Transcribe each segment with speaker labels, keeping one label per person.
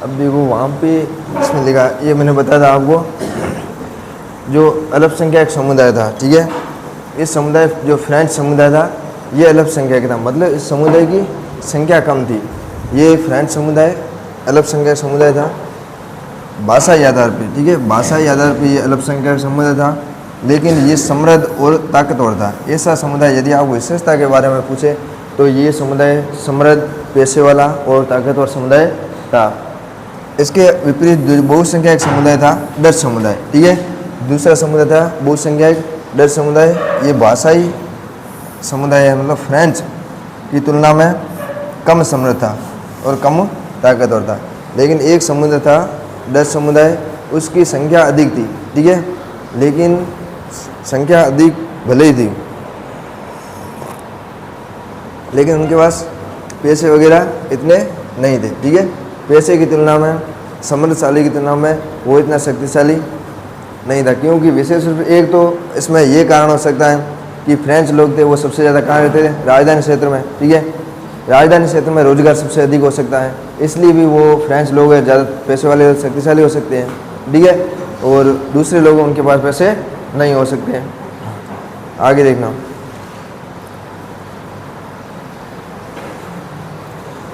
Speaker 1: अब देखो वहाँ पे इसमें लिखा, ये मैंने बताया था आपको, जो अल्पसंख्यक समुदाय था, ठीक है, इस समुदाय जो फ्रेंच समुदाय था ये अल्पसंख्यक था, मतलब इस समुदाय की संख्या कम थी। ये फ्रेंच समुदाय अल्पसंख्यक समुदाय था भाषाई आधार पे, ठीक है, भाषाई आधार पे ये अल्पसंख्यक समुदाय था, लेकिन ये समृद्ध और ताकतवर था। ऐसा समुदाय यदि आप विशेषता के बारे में पूछे तो ये समुदाय समृद्ध, पैसे वाला और ताकतवर समुदाय था। इसके विपरीत बहुसंख्यक समुदाय था डच समुदाय, ठीक है। दूसरा समुदाय था बहुसंख्यक डच समुदाय, ये भाषाई समुदाय है, मतलब फ्रेंच की तुलना में कम समृद्ध था और कम ताकतवर था। लेकिन एक समुदाय था डच समुदाय, उसकी संख्या अधिक थी, ठीक है, लेकिन संख्या अधिक भले ही थी, लेकिन उनके पास पैसे वगैरह इतने नहीं थे, ठीक है। पैसे की तुलना में, समृद्धशाली की तुलना में वो इतना शक्तिशाली नहीं था, क्योंकि विशेष रूप से एक तो इसमें ये कारण हो सकता है कि फ्रेंच लोग थे वो सबसे ज़्यादा कहाँ रहते थे, राजधानी क्षेत्र में, ठीक है। राजधानी क्षेत्र में रोजगार सबसे अधिक हो सकता है, इसलिए भी वो फ्रेंच लोग ज़्यादा पैसे वाले शक्तिशाली हो सकते हैं, ठीक है, और दूसरे लोग उनके पास पैसे नहीं हो सकते हैं। आगे देखना,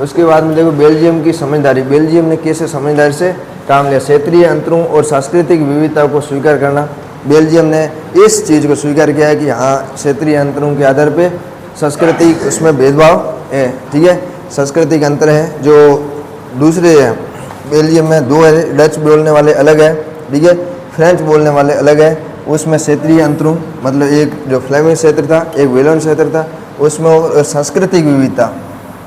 Speaker 1: उसके बाद में देखो बेल्जियम की समझदारी। बेल्जियम ने कैसे समझदारी से काम लिया, क्षेत्रीय अंतरों और सांस्कृतिक विविधता को स्वीकार करना। बेल्जियम ने इस चीज़ को स्वीकार किया है कि हाँ, क्षेत्रीय अंतरों के आधार पे सांस्कृतिक उसमें भेदभाव है, ठीक है, सांस्कृतिक अंतर है जो दूसरे हैं। बेल्जियम में दो है, डच बोलने वाले अलग है, ठीक है, फ्रेंच बोलने वाले अलग है। उसमें क्षेत्रीय अंतरों मतलब एक जो फ्लेमिश क्षेत्र था, एक वेलोन क्षेत्र था, उसमें सांस्कृतिक विविधता,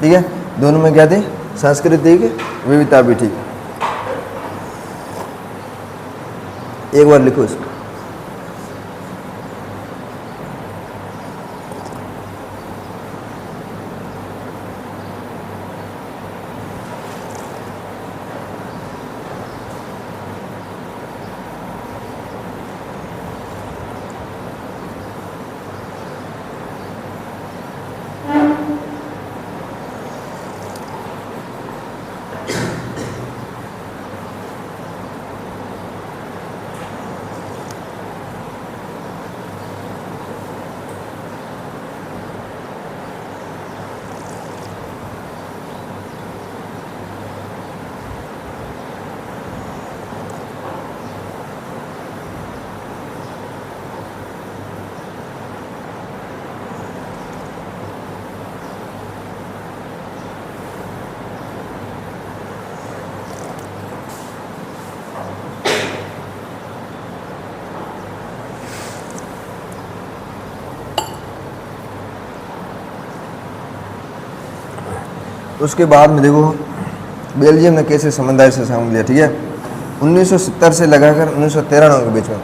Speaker 1: ठीक है, दोनों में क्या थी, सांस्कृतिक विविधता भी थी। एक बार लिखो इसको। उसके बाद में देखो बेल्जियम ने कैसे समझदारी से काम लिया, ठीक है। 1970 से लगाकर 1993 के बीच में,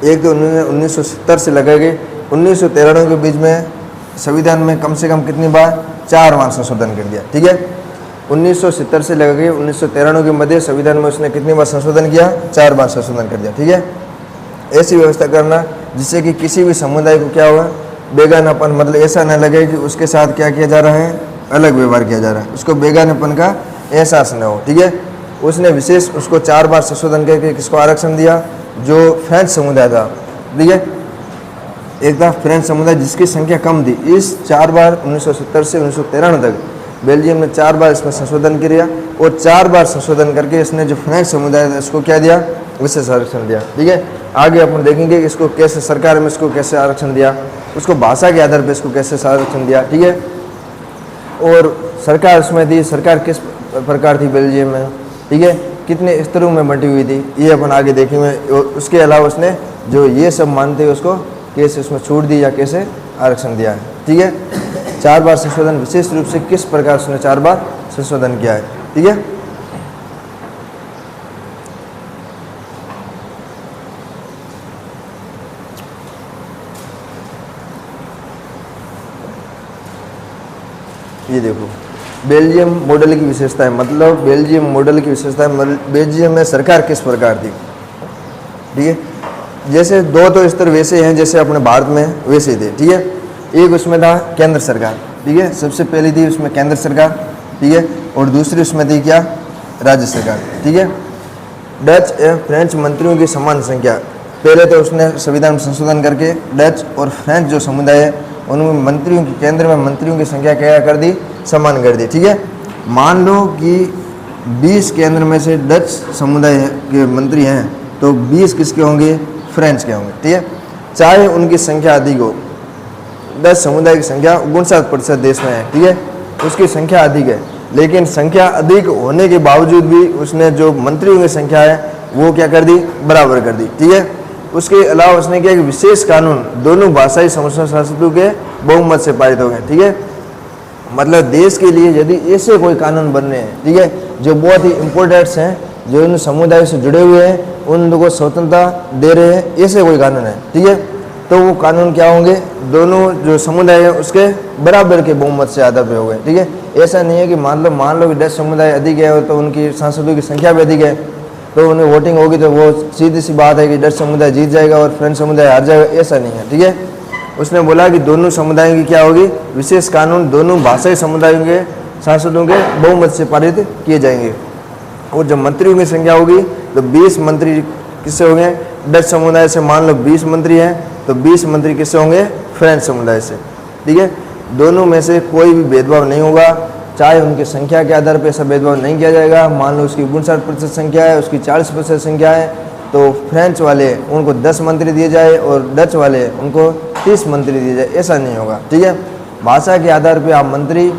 Speaker 1: एक तो 1970 से लगा के 1993 के बीच में संविधान में कम से कम कितनी बार, 4 बार संशोधन कर दिया, ठीक है। 1970 से लगा के 1993 के मध्य संविधान में उसने कितनी बार संशोधन किया, 4 बार संशोधन कर दिया, ठीक है। ऐसी व्यवस्था करना जिससे कि किसी भी समुदाय को क्या हुआ, बेगानापन, मतलब ऐसा न लगे कि उसके साथ क्या किया जा रहा है, अलग व्यवहार किया जा रहा है, उसको बेगानापन का एहसास न हो, ठीक है। उसने विशेष उसको 4 बार संशोधन करके किसको आरक्षण दिया, जो फ्रेंच समुदाय था, ठीक है। एक था फ्रेंच समुदाय जिसकी संख्या कम थी। इस 4 बार 1970 से 1993 तक बेल्जियम ने 4 बार इसमें संशोधन किया और 4 बार संशोधन करके इसने जो फ्रेंच समुदाय था इसको क्या दिया, विशेष आरक्षण दिया, ठीक है। आगे अपन देखेंगे कि इसको कैसे सरकार में इसको कैसे आरक्षण दिया, उसको भाषा के आधार पर इसको कैसे आरक्षण दिया, ठीक है। और सरकार उसमें थी, सरकार किस प्रकार थी बेल्जियम में, ठीक है, कितने स्तरों में बंटी हुई थी, ये अपन आगे देखेंगे। उसके अलावा उसने जो ये सब मानते हैं उसको कैसे उसमें छूट दी या कैसे आरक्षण दिया है, ठीक है। 4 बार संशोधन विशेष रूप से किस प्रकार उसने 4 बार संशोधन किया है, ठीक है। ये देखो बेल्जियम मॉडल की विशेषता है, मतलब बेल्जियम मॉडल की विशेषता है, बेल्जियम में सरकार किस प्रकार थी, ठीक है। जैसे 2 तो स्तर वैसे हैं जैसे अपने भारत में वैसे थे, ठीक है। एक उसमें था केंद्र सरकार, ठीक है, सबसे पहली थी उसमें केंद्र सरकार, ठीक है, और दूसरी उसमें थी क्या, राज्य सरकार, ठीक है। डच एवं फ्रेंच मंत्रियों की समान संख्या, पहले तो उसने संविधान में संशोधन करके डच और फ्रेंच जो समुदाय है उनमें मंत्रियों की, केंद्र में मंत्रियों की संख्या क्या कर दी, समान कर दी, ठीक है। मान लो कि 20 केंद्र में से डच समुदाय के मंत्री हैं तो 20 किसके होंगे, फ्रेंच के होंगे, ठीक है। चाहे उनकी संख्या अधिक हो, डच समुदाय की संख्या 59% देश में है, ठीक है, उसकी संख्या अधिक है, लेकिन संख्या अधिक होने के बावजूद भी उसने जो मंत्रियों की संख्या है वो क्या कर दी, बराबर कर दी, ठीक है। उसके अलावा उसने क्या, एक विशेष कानून दोनों भाषाई समुदाय शासितों के बहुमत से पारित हो गए, ठीक है। मतलब देश के लिए यदि ऐसे कोई कानून बन रहे हैं, ठीक है, जो बहुत ही इम्पोर्टेंट हैं, जो इन समुदाय से जुड़े हुए हैं, उन लोगों को स्वतंत्रता दे रहे हैं, ऐसे कोई कानून है, ठीक है, तो वो कानून क्या होंगे, दोनों जो समुदाय है उसके बराबर के बहुमत से आधार पे हो गए, ठीक है। ऐसा नहीं है कि मान लो कि डच समुदाय अधिक है तो उनकी सांसदों की संख्या भी अधिक है तो उन्हें वोटिंग होगी तो वो सीधी सी बात है कि डच समुदाय जीत जाएगा और फ्रेंच समुदाय हार जाएगा, ऐसा नहीं है, ठीक है। उसने बोला कि दोनों समुदायों की क्या होगी, विशेष कानून दोनों भाषाई समुदायों के सांसदों के बहुमत से पारित किए जाएंगे। और जब मंत्रियों की संख्या होगी तो 20 मंत्री किससे होंगे, डच समुदाय से। मान लो 20 मंत्री हैं तो 20 मंत्री किससे होंगे, फ्रेंच समुदाय से, ठीक है। दोनों में से कोई भी भेदभाव नहीं होगा, चाहे उनकी संख्या के आधार पर ऐसा भेदभाव नहीं किया जाएगा। मान लो उसकी 59% संख्या है, उसकी 40% संख्या है, तो फ्रेंच वाले उनको 10 मंत्री दिए जाए और डच वाले उनको 30 मंत्री दिए जाए, ऐसा नहीं होगा, ठीक है। भाषा के आधार पर आप मंत्री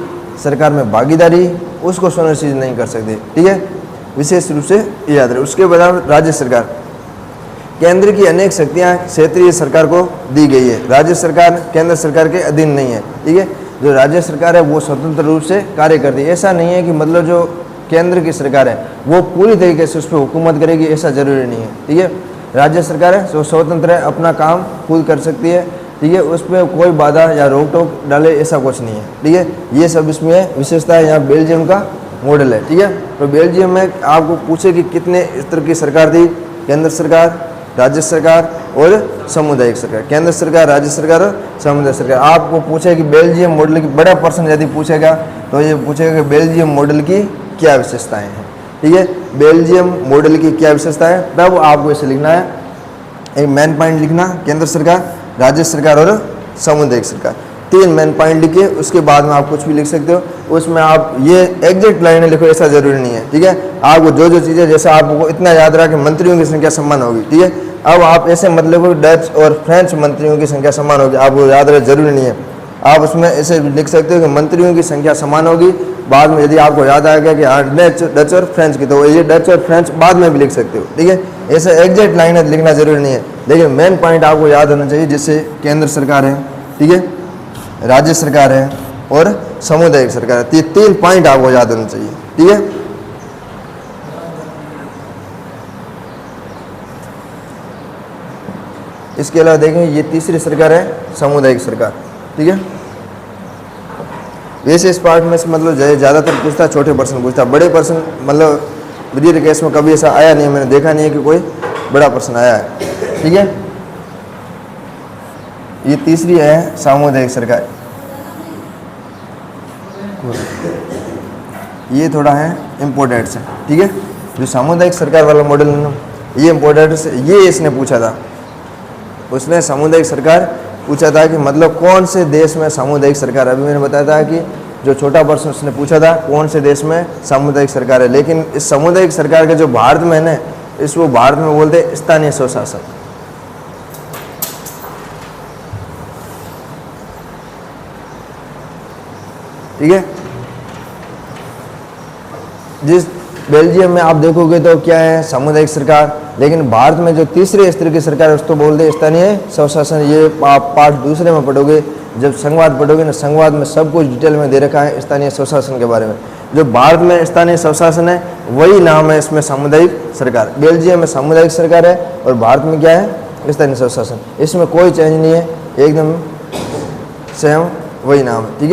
Speaker 1: सरकार में भागीदारी उसको सुनिश्चित नहीं कर सकते, ठीक है, विशेष रूप से याद रहे। उसके बाद राज्य सरकार, केंद्र की अनेक शक्तियां क्षेत्रीय सरकार को दी गई है, राज्य सरकार केंद्र सरकार के अधीन नहीं है, ठीक है। जो राज्य सरकार है वो स्वतंत्र रूप से कार्य करती है, ऐसा नहीं है कि मतलब जो केंद्र की सरकार है वो पूरी तरीके से उस पर हुकूमत करेगी, ऐसा जरूरी नहीं है, ठीक है। राज्य सरकार है जो स्वतंत्र है, अपना काम खुद कर सकती है, ठीक है, उस पर कोई बाधा या रोक टोक डाले ऐसा कुछ नहीं है, ठीक है। ये सब इसमें विशेषता है। यहाँ बेल्जियम का मॉडल है, ठीक है। तो बेल्जियम में आपको पूछे कि कितने स्तर की सरकार थी, केंद्र सरकार, राज्य सरकार और सामुदायिक सरकार, केंद्र सरकार, राज्य सरकार और सामुदायिक सरकार। आपको पूछे कि बेल्जियम मॉडल की, बड़ा पर्सन यदि पूछेगा तो ये पूछेगा कि बेल्जियम मॉडल की क्या विशेषताएं हैं, ठीक है, बेल्जियम मॉडल की क्या विशेषता है, तब आपको इसे लिखना है, एक मेन पॉइंट लिखना, केंद्र सरकार, राज्य सरकार और सामुदायिक सरकार, 3 मेन पॉइंट लिखिए। उसके बाद में आप कुछ भी लिख सकते हो, उसमें आप ये एग्जैक्ट लाइनें लिखो ऐसा जरूरी नहीं है, ठीक है। आपको जो चीज़ें, जैसे आपको इतना याद रहा कि मंत्रियों की संख्या समान होगी, ठीक है, अब आप ऐसे मतलब डच और फ्रेंच मंत्रियों की संख्या समान होगी, आपको याद रहे जरूरी नहीं है। आप उसमें ऐसे लिख सकते हो कि मंत्रियों की संख्या समान होगी, बाद में यदि आपको याद आ गया कि हाँ डच और फ्रेंच की, तो ये डच और फ्रेंच बाद में भी लिख सकते हो, ठीक है। ऐसे एग्जैक्ट लाइन लिखना जरूरी नहीं है, लेकिन मेन पॉइंट आपको याद होना चाहिए, जिससे केंद्र सरकार है, ठीक है, राज्य सरकार है और सामुदायिक सरकार है, 3 पॉइंट आपको याद होना चाहिए, ठीक है। इसके अलावा देखें, ये तीसरी सरकार है सामुदायिक सरकार, ठीक है। वैसे इस पार्ट में से मतलब ज़्यादातर पूछता छोटे पर्सन पूछता, बड़े पर्सन मतलब विधि केस में कभी ऐसा आया नहीं, मैंने देखा नहीं है कि कोई बड़ा पर्सन आया है, ठीक है। ये तीसरी है सामुदायिक सरकार, ये थोड़ा है इम्पोर्टेंट से, ठीक है। जो सामुदायिक सरकार वाला मॉडल है ना, ये इम्पोर्टेंट से, ये इसने पूछा था, उसने सामुदायिक सरकार पूछा था कि मतलब कौन से देश में सामुदायिक सरकार, अभी मैंने बताया था कि जो छोटा पर्सन उसने पूछा था कौन से देश में सामुदायिक सरकार है, लेकिन इस सामुदायिक सरकार के जो भारत में है ना, इसको भारत में बोलते हैं स्थानीय स्वशासन, ठीक है। जिस बेल्जियम में आप देखोगे तो क्या है, सामुदायिक सरकार, लेकिन भारत में जो तीसरे स्तर की सरकार है उसको बोलते हैं स्थानीय स्वशासन। ये आप पार्ट दूसरे में पढ़ोगे, जब संघवाद पढ़ोगे ना, संघवाद में सब कुछ डिटेल में दे रखा है स्थानीय स्वशासन के बारे में। जो भारत में स्थानीय स्वशासन है वही नाम है इसमें सामुदायिक सरकार। बेल्जियम में सामुदायिक सरकार है और भारत में क्या है, स्थानीय स्वशासन। इसमें कोई चेंज नहीं है, एकदम सेम वही नाम है, ठीक है।